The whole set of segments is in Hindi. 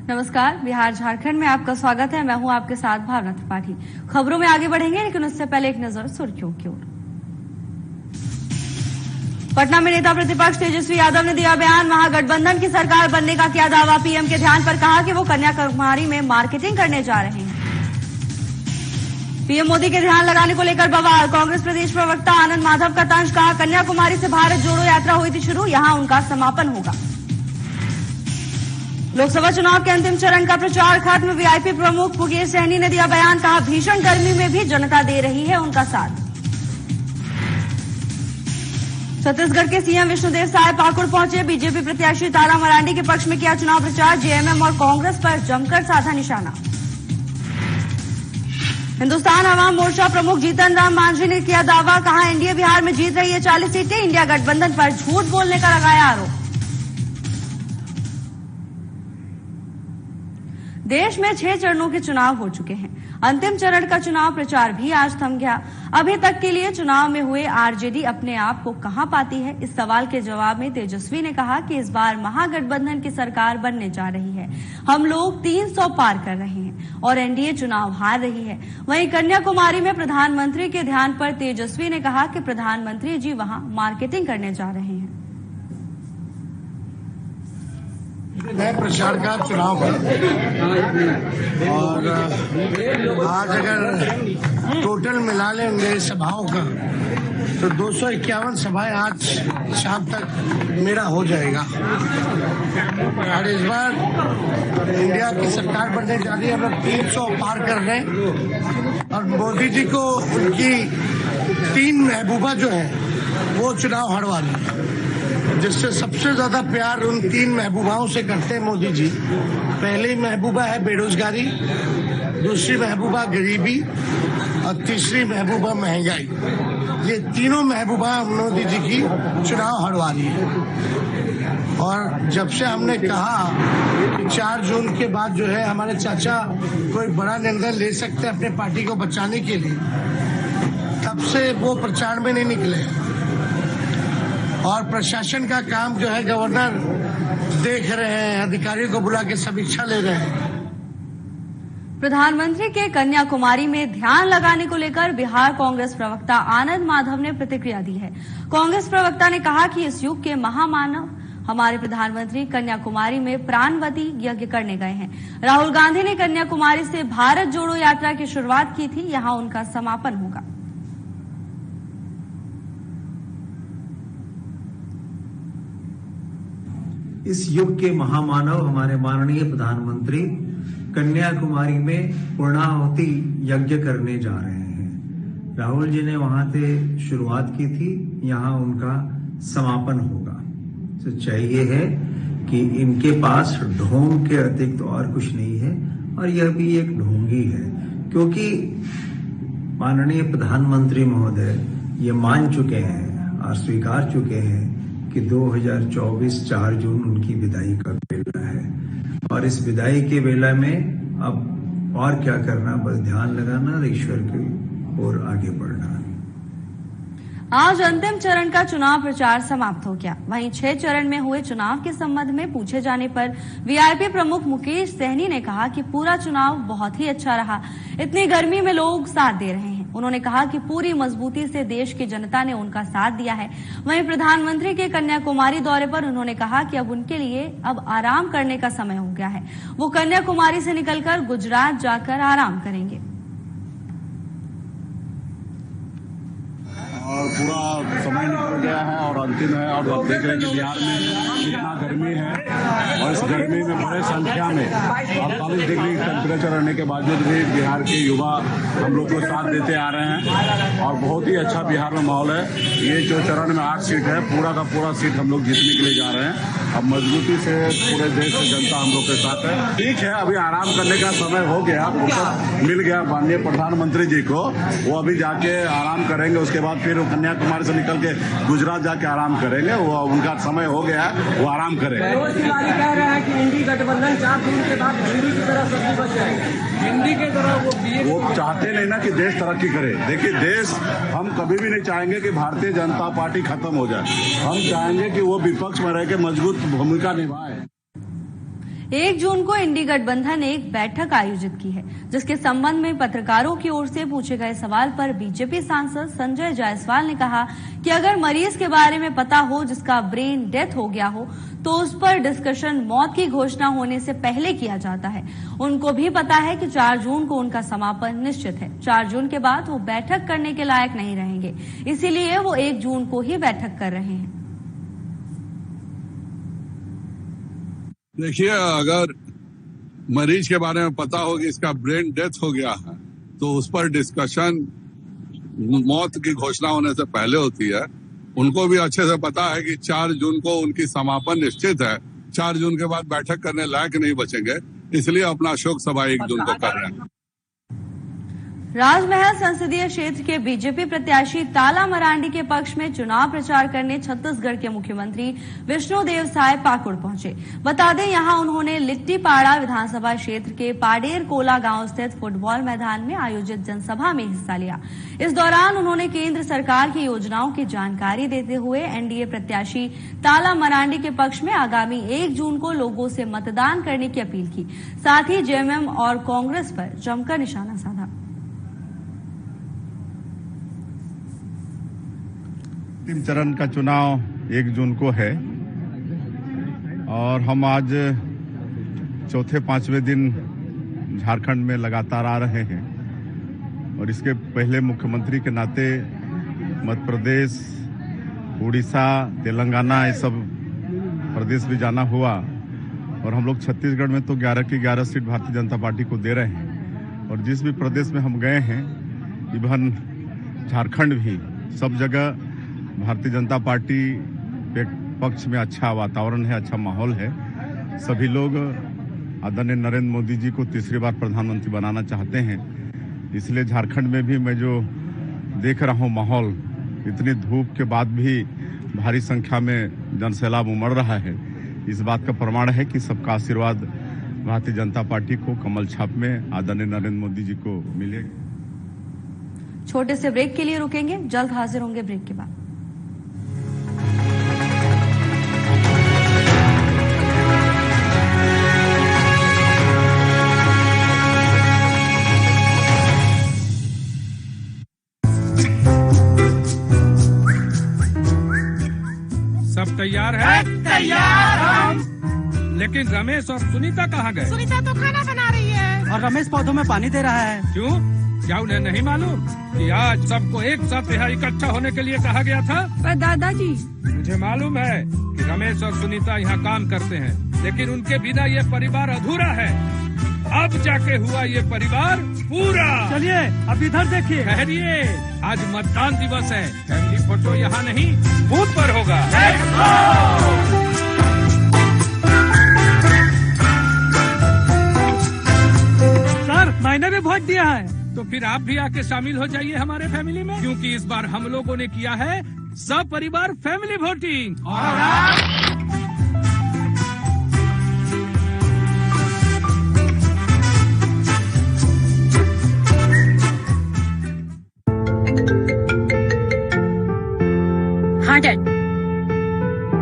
नमस्कार, बिहार झारखंड में आपका स्वागत है। मैं हूं आपके साथ भावना त्रिपाठी। खबरों में आगे बढ़ेंगे, लेकिन उससे पहले एक नजर सुर्खियों की ओर। पटना में नेता प्रतिपक्ष तेजस्वी यादव ने दिया बयान। महागठबंधन की सरकार बनने का किया दावा। पीएम के ध्यान पर कहा कि वो कन्याकुमारी में मार्केटिंग करने जा रहे हैं। पीएम मोदी के ध्यान लगाने को लेकर बवाल। कांग्रेस प्रदेश प्रवक्ता आनंद माधव का तंज। कहा, कन्याकुमारी से भारत जोड़ो यात्रा हुई थी शुरू, यहां उनका समापन होगा। लोकसभा चुनाव के अंतिम चरण का प्रचार खत्म। वीआईपी प्रमुख मुकेश सहनी ने दिया बयान। कहा, भीषण गर्मी में भी जनता दे रही है उनका साथ। छत्तीसगढ़ के सीएम विष्णुदेव साय पाकुड़ पहुंचे। बीजेपी प्रत्याशी तारा मरांडी के पक्ष में किया चुनाव प्रचार। जेएमएम और कांग्रेस पर जमकर साधा निशाना। हिंदुस्तान अवाम मोर्चा प्रमुख जीतन राम मांझी ने किया दावा। कहा, एनडीए बिहार में जीत रही है 40 सीटें। इंडिया गठबंधन पर झूठ बोलने का लगाया आरोप। देश में 6 चरणों के चुनाव हो चुके हैं। अंतिम चरण का चुनाव प्रचार भी आज थम गया। अभी तक के लिए चुनाव में हुए आरजेडी अपने आप को कहां पाती है, इस सवाल के जवाब में तेजस्वी ने कहा कि इस बार महागठबंधन की सरकार बनने जा रही है। हम लोग 300 पार कर रहे हैं और एनडीए चुनाव हार रही है। वहीं कन्याकुमारी में प्रधानमंत्री के ध्यान पर तेजस्वी ने कहा कि प्रधानमंत्री जी वहां मार्केटिंग करने जा रहे हैं। नए प्रचार का चुनाव है और आज अगर टोटल मिला लेंगे सभाओं का तो 251 सभाएं आज शाम तक मेरा हो जाएगा। और इस बार इंडिया की सरकार बनने जा रही है। हम लोग 300 पार कर रहे हैं और मोदी जी को उनकी 3 महबूबा जो है वो चुनाव हरवा ली, जिससे सबसे ज्यादा प्यार उन 3 महबूबाओं से करते हैं मोदी जी। पहली महबूबा है बेरोजगारी, दूसरी महबूबा गरीबी और तीसरी महबूबा महंगाई। ये तीनों महबूबा मोदी जी की चुनाव हरवा रही है। और जब से हमने कहा कि 4 जून के बाद जो है हमारे चाचा कोई बड़ा निर्णय ले सकते हैं अपने पार्टी को बचाने के लिए, तब से वो प्रचार में नहीं निकले। और प्रशासन का काम जो है गवर्नर देख रहे हैं, अधिकारियों को बुला के समीक्षा ले रहे हैं। प्रधानमंत्री के कन्याकुमारी में ध्यान लगाने को लेकर बिहार कांग्रेस प्रवक्ता आनंद माधव ने प्रतिक्रिया दी है। कांग्रेस प्रवक्ता ने कहा कि इस युग के महामानव हमारे प्रधानमंत्री कन्याकुमारी में प्राणवती यज्ञ करने गए हैं। राहुल गांधी ने कन्याकुमारी से भारत जोड़ो यात्रा की शुरुआत की थी, यहां उनका समापन होगा। इस युग के महामानव हमारे माननीय प्रधानमंत्री कन्याकुमारी में पूर्णाहुति यज्ञ करने जा रहे हैं। राहुल जी ने वहां से शुरुआत की थी, यहां उनका समापन होगा। सच्चाई ये है कि इनके पास ढोंग के अतिरिक्त और कुछ नहीं है और यह भी एक ढोंगी है, क्योंकि माननीय प्रधानमंत्री महोदय ये मान चुके हैं और स्वीकार चुके हैं कि 2024 4 जून उनकी विदाई का बेला है और इस विदाई के बेला में अब और क्या करना, बस ध्यान लगाना और ईश्वर की ओर आगे बढ़ना। आज अंतिम चरण का चुनाव प्रचार समाप्त हो गया। वहीं 6 चरण में हुए चुनाव के संबंध में पूछे जाने पर वीआईपी प्रमुख मुकेश सहनी ने कहा कि पूरा चुनाव बहुत ही अच्छा रहा। इतनी गर्मी में लोग साथ दे रहे हैं। उन्होंने कहा कि पूरी मजबूती से देश की जनता ने उनका साथ दिया है। वहीं प्रधानमंत्री के कन्याकुमारी दौरे पर उन्होंने कहा कि अब उनके लिए अब आराम करने का समय हो गया है। वो कन्याकुमारी से निकलकर गुजरात जाकर आराम करेंगे। और पूरा समय निकल गया है और अंतिम है और आप देख रहे हैं कि बिहार में कितना गर्मी है और इस गर्मी में बड़े संख्या में 48 डिग्री टेम्परेचर रहने के बावजूद भी बिहार के युवा हम लोग को साथ देते आ रहे हैं और बहुत ही अच्छा बिहार में माहौल है। ये जो चरण में 8 सीट है, पूरा का पूरा सीट हम लोग जीतने के लिए जा रहे हैं। अब मजबूती से पूरे देश की जनता हम लोग के साथ है। ठीक है, अभी आराम करने का समय हो गया, मिल गया माननीय प्रधानमंत्री जी को, वो अभी जाके आराम करेंगे। उसके बाद फिर कन्याकुमारी से निकल के गुजरात जाके आराम करेंगे। वो उनका समय हो गया है, वो आराम करेंगे। कह रहे हैं कि इंडी गठबंधन 4 जून के बाद हिंदी की तरह सब्जी बच जाएगी। हिंदी के तरह वो चाहते नहीं ना कि देश तरक्की करे। देखिए, देश हम कभी भी नहीं चाहेंगे कि भारतीय जनता पार्टी खत्म हो जाए। हम चाहेंगे कि वो विपक्ष में रह के मजबूत भूमिका निभाए। 1 जून को इंडी गठबंधन ने एक बैठक आयोजित की है, जिसके संबंध में पत्रकारों की ओर से पूछे गए सवाल पर बीजेपी सांसद संजय जायसवाल ने कहा कि अगर मरीज के बारे में पता हो जिसका ब्रेन डेथ हो गया हो तो उस पर डिस्कशन मौत की घोषणा होने से पहले किया जाता है। उनको भी पता है कि 4 जून को उनका समापन निश्चित है। 4 जून के बाद वो बैठक करने के लायक नहीं रहेंगे, इसीलिए वो 1 जून को ही बैठक कर रहे हैं। देखिए, अगर मरीज के बारे में पता हो कि इसका ब्रेन डेथ हो गया है तो उस पर डिस्कशन मौत की घोषणा होने से पहले होती है। उनको भी अच्छे से पता है कि 4 जून को उनकी समापन निश्चित है। 4 जून के बाद बैठक करने लायक नहीं बचेंगे, इसलिए अपना शोक सभा 1 जून को कर रहे हैं। राजमहल संसदीय क्षेत्र के बीजेपी प्रत्याशी ताला मरांडी के पक्ष में चुनाव प्रचार करने छत्तीसगढ़ के मुख्यमंत्री विष्णुदेव साय पाकुड़ पहुंचे। बता दें, यहां उन्होंने लिट्टीपाड़ा विधानसभा क्षेत्र के पाडेर कोला गांव स्थित फुटबॉल मैदान में आयोजित जनसभा में हिस्सा लिया। इस दौरान उन्होंने केंद्र सरकार की योजनाओं की जानकारी देते हुए एनडीए प्रत्याशी ताला मरांडी के पक्ष में आगामी 1 जून को लोगों से मतदान करने की अपील की। साथ ही जेएमएम और कांग्रेस पर जमकर निशाना साधा। अंतिम चरण का चुनाव 1 जून को है और हम आज चौथे 5वें दिन झारखंड में लगातार आ रहे हैं और इसके पहले मुख्यमंत्री के नाते मध्य प्रदेश, उड़ीसा, तेलंगाना ये सब प्रदेश भी जाना हुआ और हम लोग छत्तीसगढ़ में तो 11 की 11 सीट भारतीय जनता पार्टी को दे रहे हैं और जिस भी प्रदेश में हम गए हैं, इवन झारखंड भी, सब जगह भारतीय जनता पार्टी के पक्ष में अच्छा वातावरण है, अच्छा माहौल है। सभी लोग आदरणीय नरेंद्र मोदी जी को तीसरी बार प्रधानमंत्री बनाना चाहते हैं। इसलिए झारखंड में भी मैं जो देख रहा हूं माहौल, इतनी धूप के बाद भी भारी संख्या में जनसैलाब उमड़ रहा है। इस बात का प्रमाण है कि सबका आशीर्वाद भारतीय जनता पार्टी को कमल छाप में आदरणीय नरेंद्र मोदी जी को मिलेगा। छोटे से ब्रेक के लिए रुकेंगे, जल्द हाजिर होंगे ब्रेक के बाद। सब तैयार है? तैयार हम। लेकिन रमेश और सुनीता कहाँ गए? सुनीता तो खाना बना रही है और रमेश पौधों में पानी दे रहा है। क्यों? क्या उन्हें नहीं मालूम कि आज सबको एक साथ यहाँ इकट्ठा होने के लिए कहा गया था? पर दादाजी, मुझे मालूम है कि रमेश और सुनीता यहाँ काम करते हैं, लेकिन उनके बिना ये परिवार अधूरा है। अब जाके हुआ ये परिवार पूरा। चलिए अब इधर देखिए। ठहरिए, आज मतदान दिवस है। फैमिली फोटो यहाँ नहीं, बूथ पर होगा। सर, मैंने भी वोट दिया है। तो फिर आप भी आके शामिल हो जाइए हमारे फैमिली में, क्योंकि इस बार हम लोगों ने किया है सब परिवार फैमिली वोटिंग। और हाँ डैड,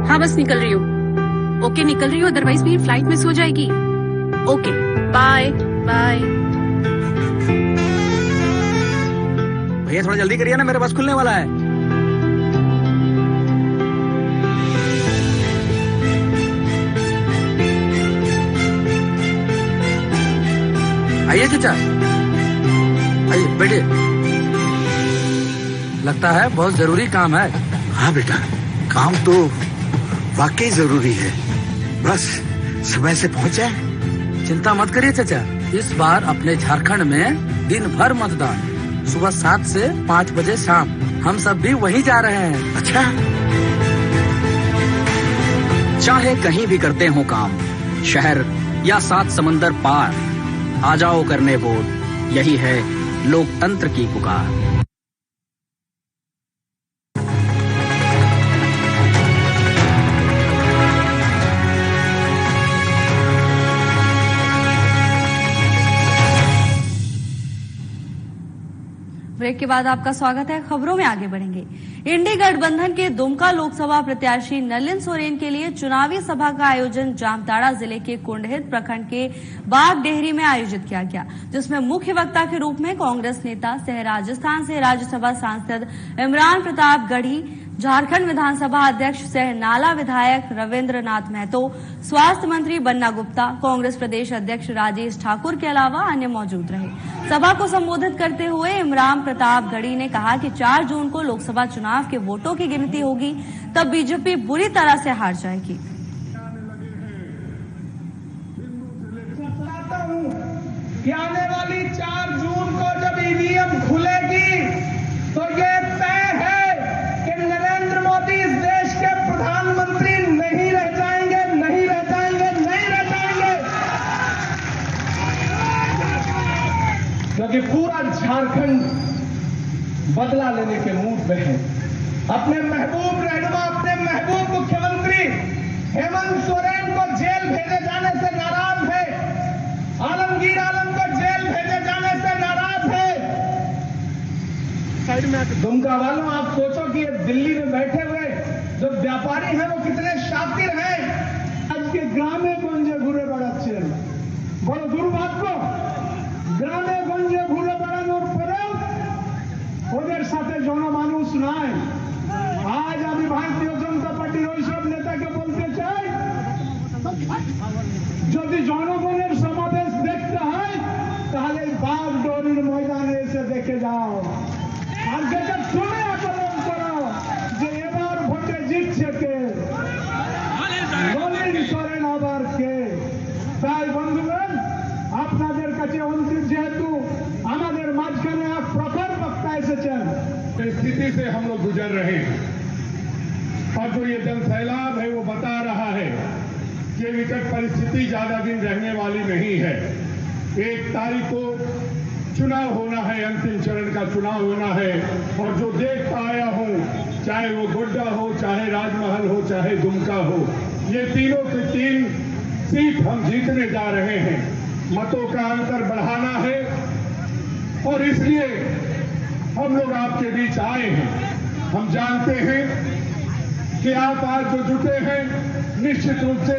हाँ बस निकल रही हूँ। ओके निकल रही हूँ, अदरवाइज मेरी फ्लाइट मिस हो जाएगी। Okay bye bye. भैया थोड़ा जल्दी करिए ना, मेरा बस खुलने वाला है। आइए चाचा, आइए बैठिए। लगता है बहुत जरूरी काम है। हाँ बेटा, काम तो वाकई जरूरी है, बस समय से पहुंच जाए। चिंता मत करिए चाचा, इस बार अपने झारखंड में दिन भर मतदान, सुबह 7 से 5 बजे शाम। हम सब भी वहीं जा रहे हैं। अच्छा, चाहे कहीं भी करते हो काम, शहर या 7 समंदर पार, आ जाओ करने वोट, यही है लोकतंत्र की पुकार। ब्रेक के बाद आपका स्वागत है। खबरों में आगे बढ़ेंगे। इंडी गठबंधन के दुमका लोकसभा प्रत्याशी नलिन सोरेन के लिए चुनावी सभा का आयोजन जामताड़ा जिले के कुंडहित प्रखंड के बागडेहरी में आयोजित किया गया, जिसमें मुख्य वक्ता के रूप में कांग्रेस नेता सह राजस्थान से राज्यसभा सांसद इमरान प्रताप गढ़ी, झारखंड विधानसभा अध्यक्ष सह नाला विधायक रविंद्र नाथ महतो, स्वास्थ्य मंत्री बन्ना गुप्ता, कांग्रेस प्रदेश अध्यक्ष राजेश ठाकुर के अलावा अन्य मौजूद रहे। सभा को संबोधित करते हुए इमरान प्रताप गढ़ी ने कहा कि 4 जून को लोकसभा चुनाव के वोटों की गिनती होगी, तब बीजेपी बुरी तरह से हार जाएगी। आने वाली 4 जून को जब ईवीएम खुलेगी तो ये तय है कि नरेंद्र मोदी इस देश के प्रधानमंत्री नहीं रह जाएंगे, नहीं रह जाएंगे, नहीं रह जाएंगे, क्योंकि पूरा झारखंड बदला लेने के मूड में है। अपने महबूब रहनुमा, अपने महबूब मुख्यमंत्री हेमंत सोरेन को जेल भेजे जाने से नाराज है, आलमगीर आलम को जेल भेजे जाने से नाराज है। दुमका वालों, आप सोचो कि ये दिल्ली में बैठे हुए जो व्यापारी हैं वो कितने शातिर हैं। आज के ग्रामे गंजे घुरे बेड़ाচ্ছেন, বড় দুর্ভাগ্য। গ্রামে গঞ্জে ঘুরে বেড়ানোর পরেও ওদের সাথে জনমানুষ নাই। আজ আমি ভারতীয় জনতা পার্টির ওইসব নেতাকে বলতে চাই, যদি জনগণের সমাবেশ দেখতে হয় তাহলে বাগডোরির ময়দানে এসে দেখে যাও। আর যেটা শুনে আকলন করো যে এবার ভোটে জিতছে কে, নলিন সোরেন আবার কে। তাই বন্ধুগণ, আপনাদের কাছে অন্তিম যেহেতু আমাদের মাঝখানে এক প্রখর বক্তা এসেছেন, स्थिति से हम लोग गुजर रहे हैं और जो ये जन सैलाब है वो बता रहा है कि विकट परिस्थिति ज्यादा दिन रहने वाली नहीं है। 1 तारीख को चुनाव होना है, अंतिम चरण का चुनाव होना है और जो देखता आया हूं, चाहे वो गोड्डा हो, चाहे राजमहल हो, चाहे दुमका हो, ये तीनों की 3 सीट हम जीतने जा रहे हैं। मतों का अंतर बढ़ाना है और इसलिए हम लोग आपके बीच आए हैं। हम जानते हैं कि आप आज जो जुटे हैं, निश्चित रूप से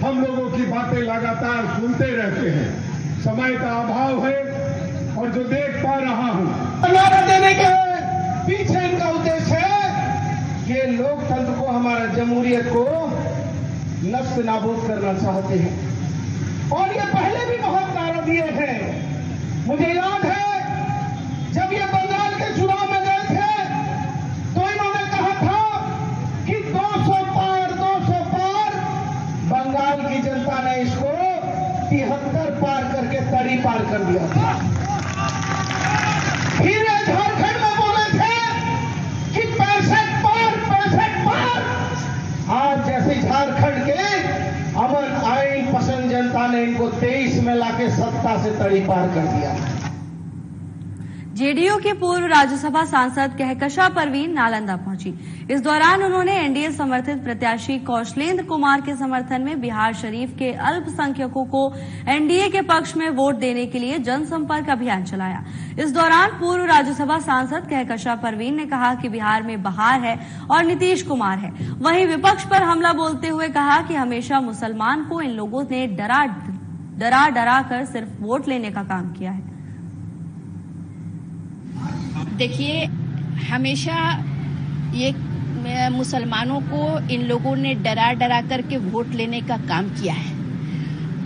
हम लोगों की बातें लगातार सुनते रहते हैं। समय का अभाव है और जो देख पा रहा हूं, नारा देने के पीछे इनका उद्देश्य है ये लोकतंत्र को, हमारा जमहूरियत को नष्ट नाबूद करना चाहते हैं। और ये पहले भी बहुत नारा दिए हैं। मुझे याद है जब ये बंगाल के चुनाव में गए थे तो इन्होंने कहा था कि 200 पार, 200 पार। बंगाल की जनता ने इसको 73 पार करके तड़ी पार कर दिया था। फिर झारखंड में बोले थे कि 65 पार, 65 पार। आज जैसे झारखंड के अमन आइन पसंद जनता ने इनको 23 में लाके सत्ता से तड़ी पार कर दिया। जेडीयू की पूर्व राज्यसभा सांसद कहकशा परवीन नालंदा पहुंची। इस दौरान उन्होंने एनडीए समर्थित प्रत्याशी कौशलेंद्र कुमार के समर्थन में बिहार शरीफ के अल्पसंख्यकों को एनडीए के पक्ष में वोट देने के लिए जनसंपर्क अभियान चलाया। इस दौरान पूर्व राज्यसभा सांसद कहकशा परवीन ने कहा कि बिहार में बहार है और नीतीश कुमार है। वहीं विपक्ष पर हमला बोलते हुए कहा कि हमेशा मुसलमान को इन लोगों ने डरा कर सिर्फ वोट लेने का काम किया है। देखिए, हमेशा ये मुसलमानों को इन लोगों ने डरा करके वोट लेने का काम किया है।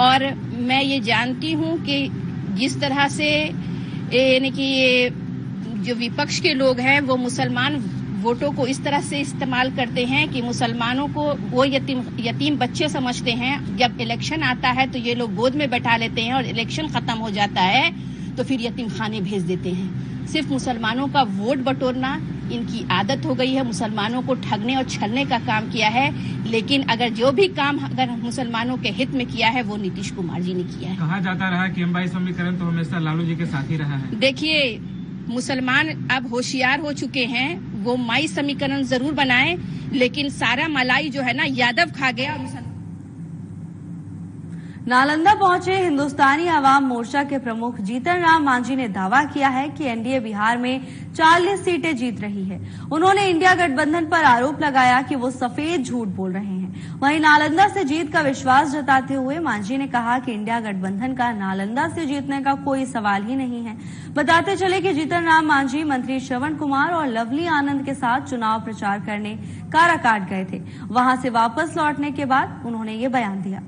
और मैं ये जानती हूँ कि जिस तरह से यानी कि ये जो विपक्ष के लोग हैं वो मुसलमान वोटों को इस तरह से इस्तेमाल करते हैं कि मुसलमानों को वो यतीम बच्चे समझते हैं। जब इलेक्शन आता है तो ये लोग गोद में बैठा लेते हैं और इलेक्शन खत्म हो जाता है तो फिर यतीम खाने भेज देते हैं। सिर्फ मुसलमानों का वोट बटोरना इनकी आदत हो गई है। मुसलमानों को ठगने और छलने का काम किया है। लेकिन अगर जो भी काम अगर मुसलमानों के हित में किया है वो नीतीश कुमार जी ने किया है। कहा जाता रहा कि 22 समीकरण तो हमेशा लालू जी के साथ ही रहा है। देखिए, मुसलमान अब होशियार हो चुके हैं। वो 22 समीकरण जरूर बनाए, लेकिन सारा मलाई जो है ना यादव खा गया। नालंदा पहुंचे हिंदुस्तानी आवाम मोर्चा के प्रमुख जीतन राम मांझी ने दावा किया है कि एनडीए बिहार में 40 सीटें जीत रही है। उन्होंने इंडिया गठबंधन पर आरोप लगाया कि वो सफेद झूठ बोल रहे हैं। वहीं नालंदा से जीत का विश्वास जताते हुए मांझी ने कहा कि इंडिया गठबंधन का नालंदा से जीतने का कोई सवाल ही नहीं है। बताते चले कि जीतन राम मांझी मंत्री श्रवण कुमार और लवली आनंद के साथ चुनाव प्रचार करने काराकाट गए थे। वहां से वापस लौटने के बाद उन्होंने ये बयान दिया।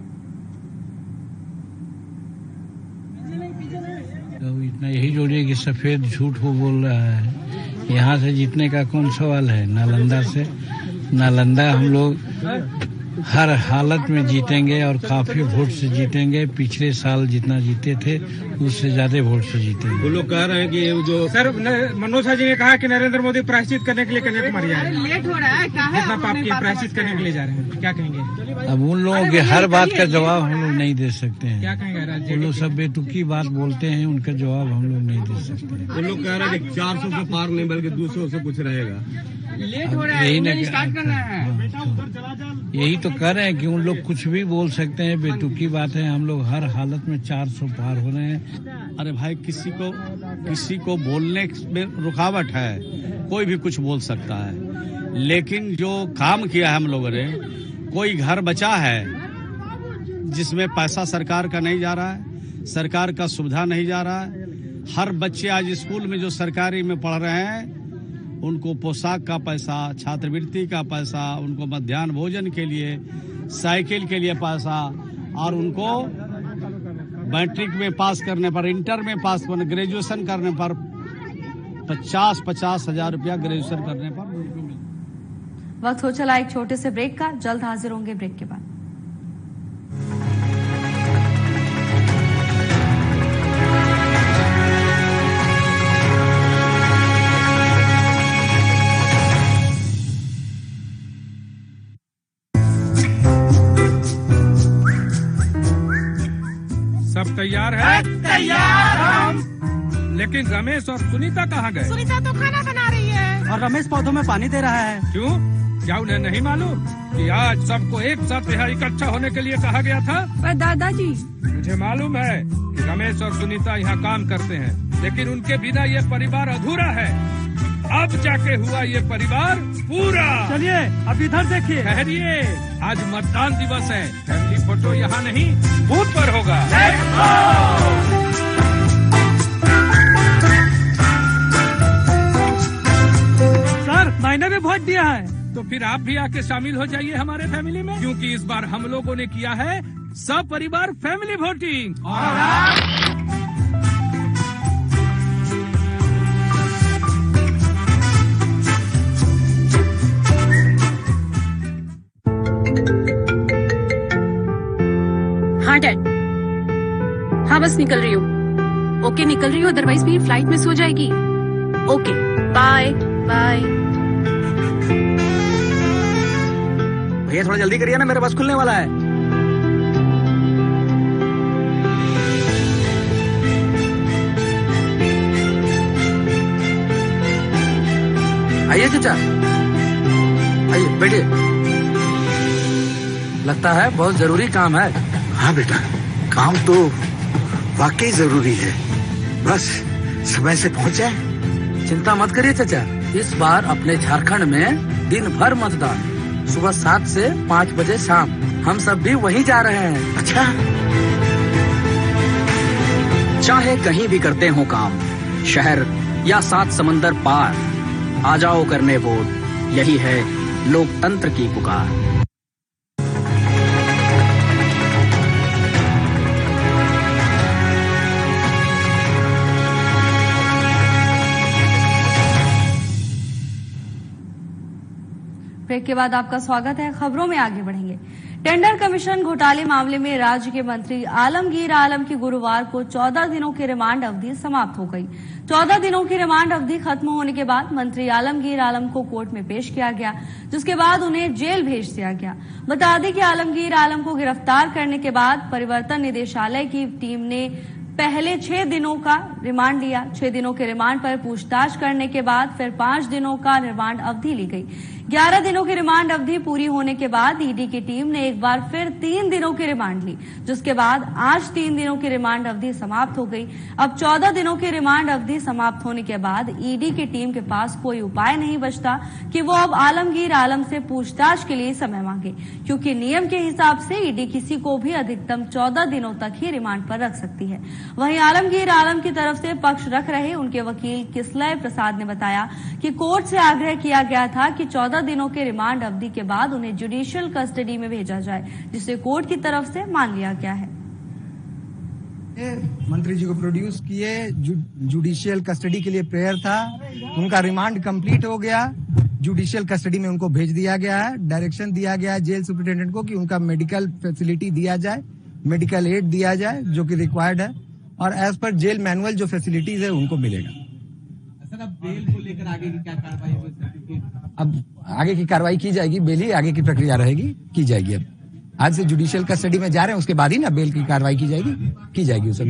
तो इतना यही जोड़िए कि सफेद झूठ वो बोल रहा है। यहाँ से जीतने का कौन सवाल है? नालंदा हम लोग हर हालत में जीतेंगे और काफी वोट से जीतेंगे। पिछले साल जितना जीते थे उससे ज्यादा वोट से जीतेंगे। वो लोग कह रहे हैं कि जो सर मनोज जी ने कहा कि नरेंद्र मोदी प्रायश्चित करने के लिए कन्याकुमारी आ रहे हैं। लेट हो रहा है, जितना पाप किया प्रायश्चित करने के लिए जा रहे हैं, क्या कहेंगे? अब उन लोगों के हर बात का जवाब हम लोग नहीं दे सकते हैं। क्या कहेंगे? वो लोग सब बेतुकी बात बोलते हैं, उनका जवाब हम लोग नहीं दे सकते। वो लोग कह रहे हैं कि 400 से पार नहीं बल्कि 200 से कुछ रहेगा। लेट हो रहा है, यही स्टार्ट करना है। यही तो कर रहे हैं कि उन लोग कुछ भी बोल सकते हैं, बेतुकी बात है। हम लोग हर हालत में 400 पार हो रहे हैं। अरे भाई, किसी को बोलने में रुकावट है, कोई भी कुछ बोल सकता है, लेकिन जो काम किया है हम लोगों ने, कोई घर बचा है जिसमें पैसा सरकार का नहीं जा रहा है, सरकार का सुविधा नहीं जा रहा है। हर बच्चे आज स्कूल में जो सरकारी में पढ़ रहे हैं उनको पोशाक का पैसा, छात्रवृत्ति का पैसा, उनको मध्याह्न भोजन के लिए, साइकिल के लिए पैसा, और उनको मैट्रिक में पास करने पर, इंटर में पास करने, ग्रेजुएशन करने पर 50 हजार रुपया ग्रेजुएशन करने पर उनको मिलता। वक्त हो चला एक छोटे से ब्रेक का। जल्द हाजिर होंगे ब्रेक के बाद। सब तैयार है? तैयार हम। लेकिन रमेश और सुनीता कहाँ गए? सुनीता तो खाना बना रही है और रमेश पौधों में पानी दे रहा है। क्यों? क्या उन्हें नहीं मालूम कि आज सबको एक साथ यहाँ इकट्ठा होने के लिए कहा गया था? पर दादाजी, मुझे मालूम है कि रमेश और सुनीता यहाँ काम करते हैं, लेकिन उनके बिना ये परिवार अधूरा है। अब जाके हुआ ये परिवार पूरा। चलिए अब इधर देखिए। ठहरिए, आज मतदान दिवस है। फैमिली फोटो यहाँ नहीं, बूथ पर होगा। सर, मैंने भी वोट दिया है। तो फिर आप भी आके शामिल हो जाइए हमारे फैमिली में, क्योंकि इस बार हम लोगों ने किया है सब परिवार फैमिली वोटिंग। हाँ डैड, हाँ बस निकल रही हूँ। ओके निकल रही हूँ, अदरवाइज मेरी फ्लाइट मिस हो जाएगी। Okay bye bye. भैया थोड़ा जल्दी करिए ना, मेरा बस खुलने वाला है। आइए चाचा, आइए बैठिए। लगता है बहुत जरूरी काम है। हाँ बेटा, काम तो वाकई जरूरी है, बस समय से पहुंच जाए। चिंता मत करिए चाचा, इस बार अपने झारखंड में दिन भर मतदान, सुबह 7 से 5 बजे शाम। हम सब भी वहीं जा रहे हैं। अच्छा, चाहे कहीं भी करते हो काम, शहर या 7 समंदर पार, आ जाओ करने वोट, यही है लोकतंत्र की पुकार। ब्रेक के बाद आपका स्वागत है। खबरों में आगे बढ़ेंगे। टेंडर कमीशन घोटाले मामले में राज्य के मंत्री आलमगीर आलम की गुरुवार को 14 दिनों की रिमांड अवधि समाप्त हो गई। 14 दिनों की रिमांड अवधि खत्म होने के बाद मंत्री आलमगीर आलम को कोर्ट में पेश किया गया, जिसके बाद उन्हें जेल भेज दिया गया। बता दें कि आलमगीर आलम को गिरफ्तार करने के बाद परिवर्तन निदेशालय की टीम ने पहले 6 दिनों का रिमांड लिया। 6 दिनों के रिमांड पर पूछताछ करने के बाद फिर 5 दिनों का रिमांड अवधि ली गई। 11 दिनों की रिमांड अवधि पूरी होने के बाद ईडी की टीम ने एक बार फिर 3 दिनों की रिमांड ली, जिसके बाद आज 3 दिनों की रिमांड अवधि समाप्त हो गई। अब 14 दिनों की रिमांड अवधि समाप्त होने के बाद ईडी की टीम के पास कोई उपाय नहीं बचता कि वो अब आलमगीर आलम से पूछताछ के लिए समय मांगे, क्योंकि नियम के हिसाब से ईडी किसी को भी अधिकतम 14 दिनों तक ही रिमांड पर रख सकती है। वहीं आलमगीर आलम की तरफ से पक्ष रख रहे उनके वकील किसलय प्रसाद ने बताया कि कोर्ट से आग्रह किया गया था कि 14 दिनों के रिमांड अवधि के बाद उन्हें जुडिशियल कस्टडी में भेजा जाए, जिसे कोर्ट की तरफ से मान लिया गया है। मंत्री जी को प्रोड्यूस किए, जुडिशियल कस्टडी के लिए प्रेयर था, उनका रिमांड कंप्लीट हो गया, जुडिशियल कस्टडी में उनको भेज दिया गया है। डायरेक्शन दिया गया है जेल सुपरिटेंडेंट को कि उनका मेडिकल फैसिलिटी दिया जाए, मेडिकल एड दिया जाए जो कि रिक्वायर्ड है, और एज पर जेल मैनुअल जो फैसिलिटीज है उनको मिलेगा। सर, अब बेल को लेकर आगे की क्या कार्रवाई होगी? अब आगे की कार्रवाई की जाएगी, बेल ही आगे की प्रक्रिया रहेगी, की जाएगी। अब आज से जुडिशियल कस्टडी में जा रहे हैं, उसके बाद ही ना बेल की कार्रवाई की जाएगी उस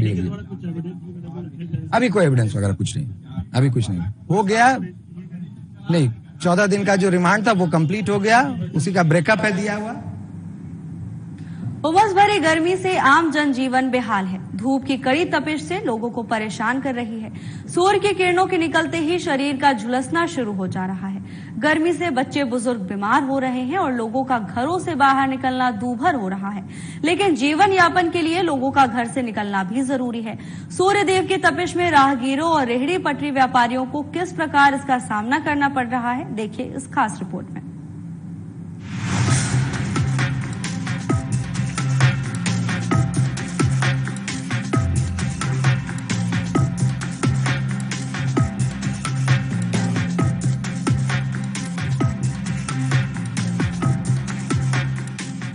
अभी कोई एविडेंस वगैरह कुछ नहीं, अभी कुछ नहीं हो गया। नहीं, 14 दिन का जो रिमांड था वो कंप्लीट हो गया, उसी का ब्रेकअप है दिया हुआ। उमस भरी गर्मी से आम जनजीवन बेहाल है। धूप की कड़ी तपिश से लोगों को परेशान कर रही है। सूर्य की किरणों के निकलते ही शरीर का झुलसना शुरू हो जा रहा है। गर्मी से बच्चे बुजुर्ग बीमार हो रहे हैं और लोगों का घरों से बाहर निकलना दूभर हो रहा है। लेकिन जीवन यापन के लिए लोगों का घर से निकलना भी जरूरी है। सूर्य देव की तपिश में राहगीरों और रेहड़ी पटरी व्यापारियों को किस प्रकार इसका सामना करना पड़ रहा है, देखिए इस खास रिपोर्ट में।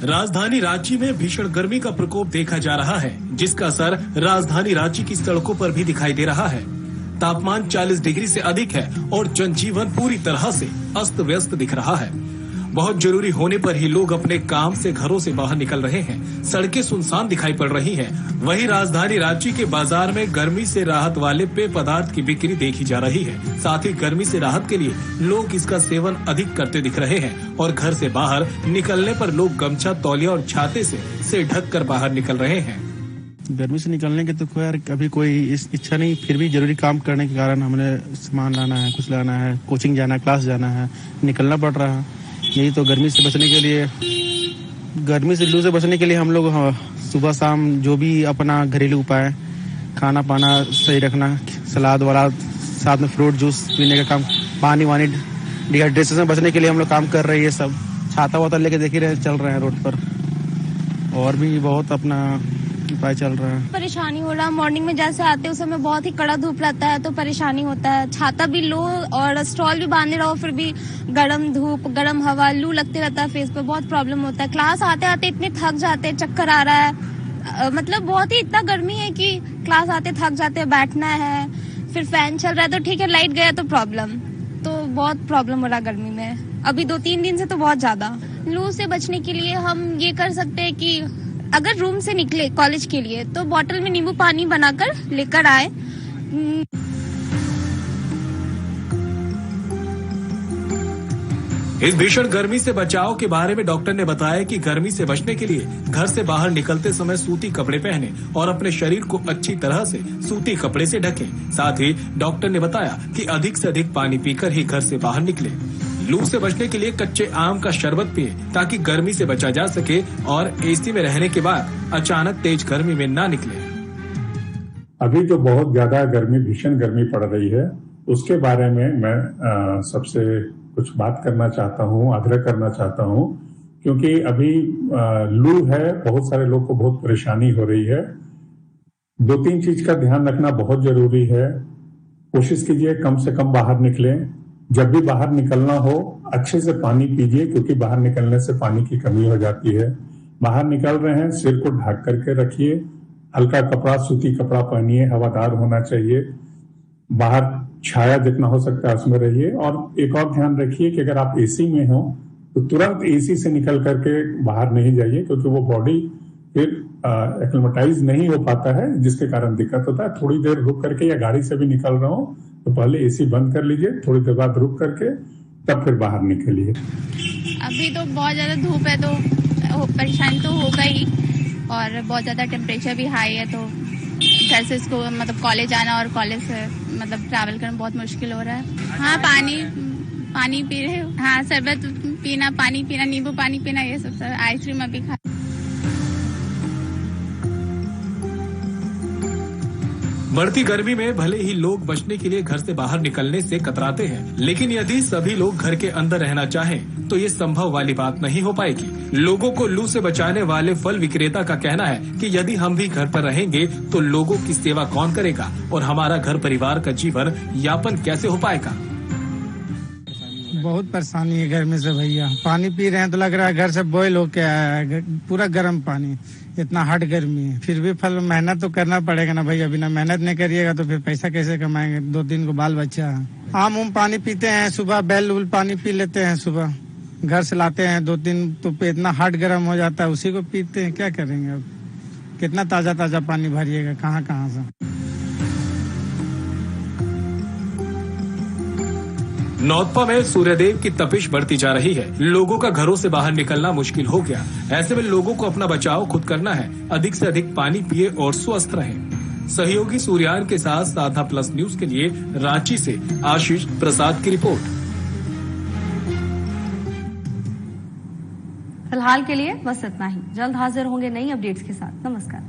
राजधानी रांची में भीषण गर्मी का प्रकोप देखा जा रहा है, जिसका असर राजधानी रांची की सड़कों पर भी दिखाई दे रहा है। तापमान 40 डिग्री से अधिक है और जनजीवन पूरी तरह से अस्त व्यस्त दिख रहा है। बहुत जरूरी होने पर ही लोग अपने काम से घरों से बाहर निकल रहे हैं। सड़कें सुनसान दिखाई पड़ रही हैं। वहीं राजधानी रांची के बाजार में गर्मी से राहत वाले पेय पदार्थ की बिक्री देखी जा रही है। साथ ही गर्मी से राहत के लिए लोग इसका सेवन अधिक करते दिख रहे हैं और घर से बाहर निकलने पर लोग गमछा, तौलिया और छाते से ढक कर बाहर निकल रहे हैं। गर्मी से निकलने की तो कभी कोई इच्छा नहीं, फिर भी जरूरी काम करने के कारण हमने सामान लाना है, कुछ लाना है, कोचिंग जाना है, क्लास जाना है, निकलना पड़ रहा है। यही तो गर्मी से बचने के लिए, गर्मी से लू से बचने के लिए हम लोग सुबह शाम जो भी अपना घरेलू उपाय, खाना पाना सही रखना, सलाद वलाद, साथ में फ्रूट जूस पीने का काम, पानी वानी, डिहाइड्रेशन से बचने के लिए हम लोग काम कर रहे हैं। ये सब छाता वाता लेके देख ही रहे, चल रहे हैं रोड पर, और भी बहुत अपना उपाय चल रहा है। परेशानी हो रहा है, मॉर्निंग में जैसे आते हैं उस समय बहुत ही कड़ा धूप रहता है तो परेशानी होता है। छाता भी लो और स्टॉल भी बांधे रहो, फिर भी गर्म धूप, गर्म हवा, लू लगते रहता है फेस पे, बहुत प्रॉब्लम होता है। क्लास आते आते इतने थक जाते हैं, चक्कर आ रहा है, मतलब बहुत ही इतना गर्मी है कि क्लास आते थक जाते हैं, बैठना है, फिर फैन चल रहा है तो ठीक है, लाइट गया तो प्रॉब्लम, तो बहुत प्रॉब्लम हो रहा है गर्मी में। अभी 2-3 दिन से तो बहुत ज्यादा। लू से बचने के लिए हम ये कर सकते हैं कि अगर रूम से निकले कॉलेज के लिए तो बोतल में नींबू पानी बनाकर लेकर आए। इस भीषण गर्मी से बचाव के बारे में डॉक्टर ने बताया कि गर्मी से बचने के लिए घर से बाहर निकलते समय सूती कपड़े पहने और अपने शरीर को अच्छी तरह से सूती कपड़े से ढकें। साथ ही डॉक्टर ने बताया कि अधिक से अधिक पानी पीकर ही घर से बाहर निकले। लू से बचने के लिए कच्चे आम का शरबत पिए ताकि गर्मी से बचा जा सके और एसी में रहने के बाद अचानक तेज गर्मी में ना निकले। अभी जो बहुत ज्यादा गर्मी, भीषण गर्मी पड़ रही है, उसके बारे में मैं सबसे कुछ बात करना चाहता हूँ, आग्रह करना चाहता हूँ, क्योंकि अभी लू है, बहुत सारे लोग को बहुत परेशानी हो रही है। 2-3 चीज का ध्यान रखना बहुत जरूरी है। कोशिश कीजिए कम से कम बाहर निकलें। जब भी बाहर निकलना हो अच्छे से पानी पीजिए, क्योंकि बाहर निकलने से पानी की कमी हो जाती है। बाहर निकल रहे हैं, सिर को ढक करके रखिए, हल्का कपड़ा, सूती कपड़ा पहनिए, हवादार होना चाहिए। बाहर छाया जितना हो सकता है उसमें रहिए। और एक और ध्यान रखिए कि अगर आप एसी में हो तो तुरंत एसी से निकल करके बाहर नहीं जाइए, क्योंकि वो बॉडी फिर एक्लिमेटाइज नहीं हो पाता है, जिसके कारण दिक्कत होता है। थोड़ी देर रुक करके, या गाड़ी से भी निकल रहा हो तो पहले एसी बंद कर लीजिए, थोड़ी देर बाद रुक करके तब फिर बाहर निकलिए। अभी तो बहुत ज्यादा धूप है तो परेशानी तो होगा ही, और बहुत ज्यादा टेम्परेचर भी हाई है, तो घर से इसको मतलब कॉलेज आना और कॉलेज से मतलब ट्रैवल करना बहुत मुश्किल हो रहा है। हाँ, पानी पी रहे हो? हाँ, शरबत पीना, पानी पीना, नींबू पानी पीना, ये सब आइसक्रीम अभी खा। बढ़ती गर्मी में भले ही लोग बचने के लिए घर से बाहर निकलने से कतराते हैं, लेकिन यदि सभी लोग घर के अंदर रहना चाहें तो ये संभव वाली बात नहीं हो पाएगी। लोगों को लू से बचाने वाले फल विक्रेता का कहना है कि यदि हम भी घर पर रहेंगे तो लोगों की सेवा कौन करेगा और हमारा घर परिवार का जीवन यापन कैसे हो पाएगा। बहुत परेशानी है गर्मी से भैया। पानी पी रहे हैं तो लग रहा है घर से बॉयल होके आया है, पूरा गर्म पानी, इतना हार्ड गर्मी है। फिर भी फल मेहनत तो करना पड़ेगा ना भैया, बिना मेहनत नहीं करिएगा तो फिर पैसा कैसे कमाएंगे? 2-3 को बाल बच्चा है। आम पानी पीते हैं सुबह, बेल उल पानी पी लेते हैं सुबह, घर से लाते हैं 2-3, तो इतना हार्ड गर्म हो जाता है, उसी को पीते हैं। क्या करेंगे अब? कितना ताजा ताजा पानी भरिएगा कहाँ से? नौतपा में सूर्यदेव की तपिश बढ़ती जा रही है। लोगों का घरों से बाहर निकलना मुश्किल हो गया। ऐसे में लोगों को अपना बचाव खुद करना है। अधिक से अधिक पानी पिए और स्वस्थ रहें। सहयोगी सूर्यान के साथ साधा प्लस न्यूज के लिए रांची से आशीष प्रसाद की रिपोर्ट। फिलहाल के लिए बस इतना ही। जल्द हाजिर होंगे नई अपडेट्स के साथ। नमस्कार।